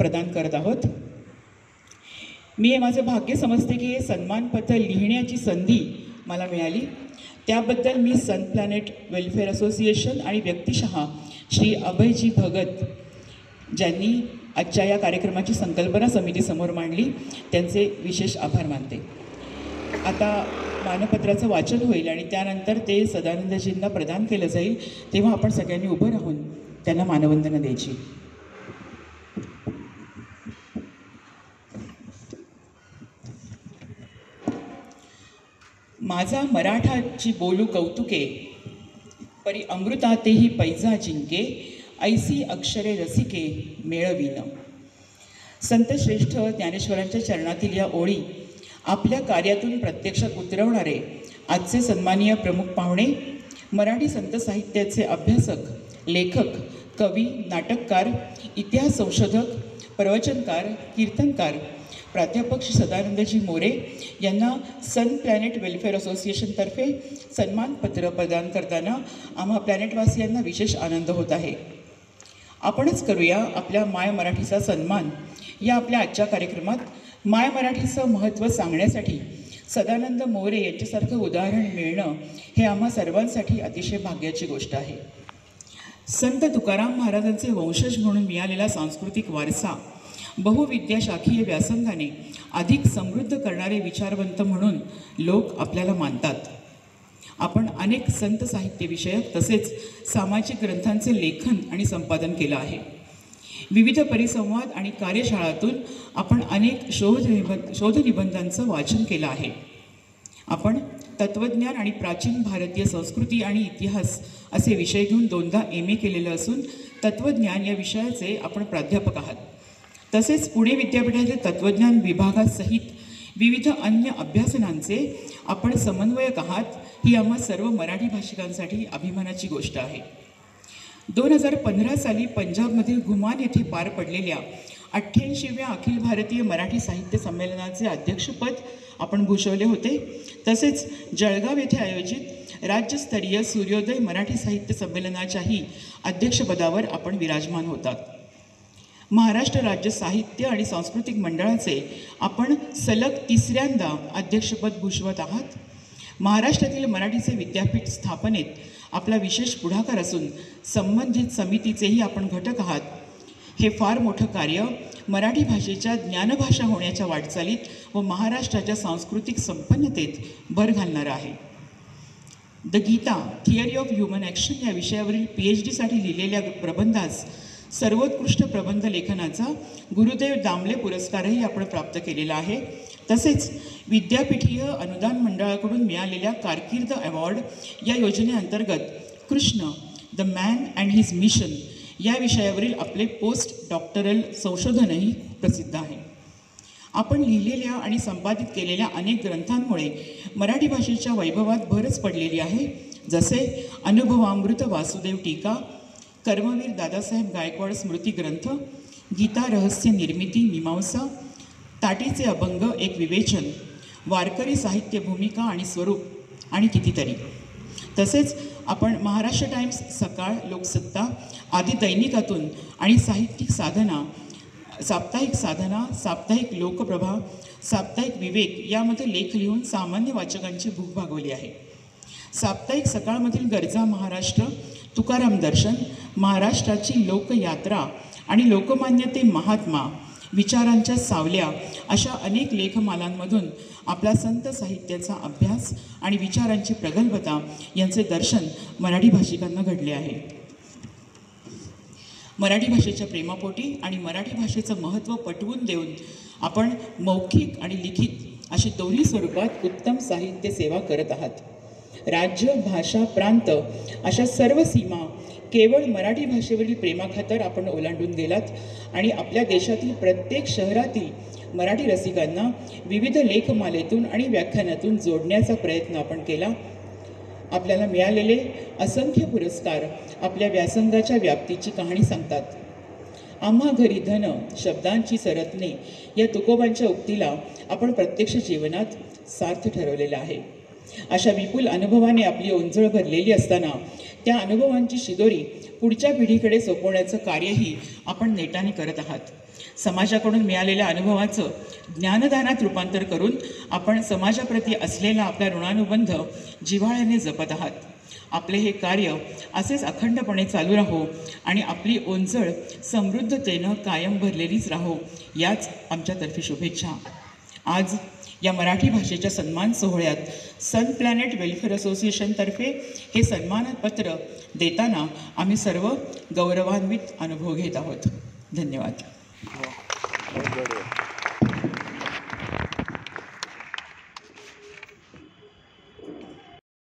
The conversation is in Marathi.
प्रदान करत आहोत. मी हे माझं भाग्य समजते की हे सन्मानपत्र लिहिण्याची संधी मला मिळाली. त्याबद्दल मी सन प्लॅनेट वेलफेअर असोसिएशन आणि व्यक्तिशः श्री अभयजी भगत ज्यांनी आजच्या या कार्यक्रमाची संकल्पना समितीसमोर मांडली त्यांचे विशेष आभार मानते. आता मानपत्राचं वाचन होईल आणि त्यानंतर ते सदानंदजींना प्रदान केलं जाईल. तेव्हा आपण सगळ्यांनी उभं राहून त्यांना मानवंदना द्यायची. माझा मराठाची बोलू कौतुके, परी अमृतातेही पैजा जिंके, ऐसी अक्षरे रसिके मेळवीन. संत श्रेष्ठ ज्ञानेश्वरांच्या चरणातील या ओळी आपल्या कार्यातून प्रत्यक्षात उतरवणारे आजचे सन्माननीय प्रमुख पाहुणे, मराठी संत साहित्याचे अभ्यासक, लेखक, कवी, नाटककार, इतिहास संशोधक, प्रवचनकार, कीर्तनकार प्राध्यापक श्री सदानंदजी मोरे यांना सन प्लॅनेट वेलफेअर असोसिएशनतर्फे सन्मानपत्र प्रदान करताना आम्हा प्लॅनेटवासियांना विशेष आनंद होत आहे. आपणच करूया आपल्या माय मराठीचा सन्मान. या आपल्या आजच्या कार्यक्रमात माय मराठीचं महत्त्व सांगण्यासाठी सदानंद मोरे यांच्यासारखं उदाहरण मिळणं हे आम्हा सर्वांसाठी अतिशय भाग्याची गोष्ट आहे. संत तुकाराम महाराजांचे वंशज म्हणून मिळालेला सांस्कृतिक वारसा बहुविद्याशाखीय व्यासंगाने अधिक समृद्ध करणारे विचारवंत म्हणून लोक आपल्याला मानतात. आपण अनेक संत साहित्यविषयक तसेच सामाजिक ग्रंथांचे लेखन आणि संपादन केलं आहे. विविध परिसंवाद आणि कार्यशाळातून आपण अनेक शोधनिबंधांचं वाचन केलं आहे. आपण तत्त्वज्ञान आणि प्राचीन भारतीय संस्कृती आणि इतिहास असे विषय घेऊन 2दा MA केलेलं असून तत्त्वज्ञान या विषयाचे आपण प्राध्यापक आहात. तसेच पुणे विद्यापीठातील तत्त्वज्ञान विभागासहित विविध अन्य अभ्यासनांचे आपण समन्वयक आहात. ही आम्हा सर्व मराठी भाषिकांसाठी अभिमानाची गोष्ट आहे. 2015 साली पंजाबमधील घुमान येथे पार पडलेल्या 88व्या अखिल भारतीय मराठी साहित्य संमेलनाचे अध्यक्षपद आपण भूषवले होते. तसेच जळगाव येथे आयोजित राज्यस्तरीय सूर्योदय मराठी साहित्य संमेलनाच्याही अध्यक्षपदावर आपण विराजमान होतात. महाराष्ट्र राज्य साहित्य आणि सांस्कृतिक मंडळाचे आपण सलग 3ऱ्यांदा अध्यक्षपद भूषवत आहात. महाराष्ट्रातील मराठीचे विद्यापीठ स्थापनेत आपला विशेष पुढाकार असून संबंधित समितीचेही आपण घटक आहात. हे फार मोठं कार्य मराठी भाषेच्या ज्ञानभाषा होण्याच्या वाटचालीत व महाराष्ट्राच्या सांस्कृतिक संपन्नतेत भर घालणारं आहे. The Gita theory of human action या विषयावरील PhDसाठी लिहिलेल्या प्रबंधास सर्वोत्कृष्ट प्रबंध लेखनाचा गुरुदेव दामले पुरस्कारही आपण प्राप्त केलेला आहे. तसेच विद्यापीठीय अनुदान मंडळाकडून मिळालेल्या कारकीर्द अवॉर्ड या योजनेअंतर्गत Krishna the man and his mission या विषयावरील आपले पोस्ट डॉक्टरल संशोधनही प्रसिद्ध आहे. आपण लिहिलेल्या आणि संपादित केलेल्या अनेक ग्रंथांमुळे मराठी भाषेच्या वैभवात भरच पडलेली आहे. जसे अनुभवामृत वासुदेव टीका, कर्मवीर दादासाहेब गायकवाड स्मृती ग्रंथ, गीता रहस्य निर्मिती मीमांसा, ताटीचे अभंग एक विवेचन, वारकरी साहित्य भूमिका आणि स्वरूप आणि कितीतरी. तसेच आपण महाराष्ट्र टाइम्स, सकाळ, लोकसत्ता आदी दैनिकातून आणि साहित्यिक साधना, साप्ताहिक साधना, साप्ताहिक लोकप्रभा, साप्ताहिक विवेक यामध्ये लेख लिहून सामान्य वाचकांची भूक भागवली आहे. साप्ताहिक सकाळमधील गरजा महाराष्ट्र, तुकाराम दर्शन, महाराष्ट्राची लोकयात्रा आणि लोकमान्य ते महात्मा, विचारांच्या सावल्या अशा अनेक लेखमालांमधून आपला संत साहित्याचा अभ्यास आणि विचारांची प्रगल्भता यांचे दर्शन मराठी भाषिकांना घडले आहे. मराठी भाषेच्या प्रेमापोटी आणि मराठी भाषेचं महत्त्व पटवून देऊन आपण मौखिक आणि लिखित अशी दोन्ही स्वरूपात उत्तम साहित्य सेवा करत आहात. राज्य, भाषा, प्रांत अशा सर्व सीमा केवळ मराठी भाषेवरील प्रेमाखातर आपण ओलांडून गेलात आणि आपल्या देशातील प्रत्येक शहरातील मराठी रसिकांना विविध लेखमालेतून आणि व्याख्यानातून जोडण्याचा प्रयत्न आपण केला. आपल्याला मिळालेले असंख्य पुरस्कार आपल्या व्यासंगाच्या व्याप्तीची कहाणी सांगतात. आम्हा घरी धन शब्दांची सरत्ने या तुकोबांच्या उक्तीला आपण प्रत्यक्ष जीवनात सार्थ ठरवलेला आहे. अशा विपुल अनुभवाने आपली ओंजळ भरलेली असताना त्या अनुभवांची शिदोरी पुढच्या पिढीकडे सोपवण्याचं कार्यही आपण नेटाने करत आहात. समाजाकडून मिळालेल्या अनुभवाचं ज्ञानदानात रूपांतर करून आपण समाजाप्रती असलेला आपला ऋणानुबंध जिव्हाळ्याने जपत आहात. आपले हे कार्य असेच अखंडपणे चालू राहो आणि आपली ओंजळ समृद्धतेनं कायम भरलेलीच राहो, याच आमच्यातर्फे शुभेच्छा. आज या मराठी भाषेच्या सन्मान सोहळ्यात सन प्लॅनेट वेलफेअर असोसिएशनतर्फे हे सन्मानपत्र देताना आम्ही सर्व गौरवान्वित अनुभव घेत आहोत. धन्यवाद.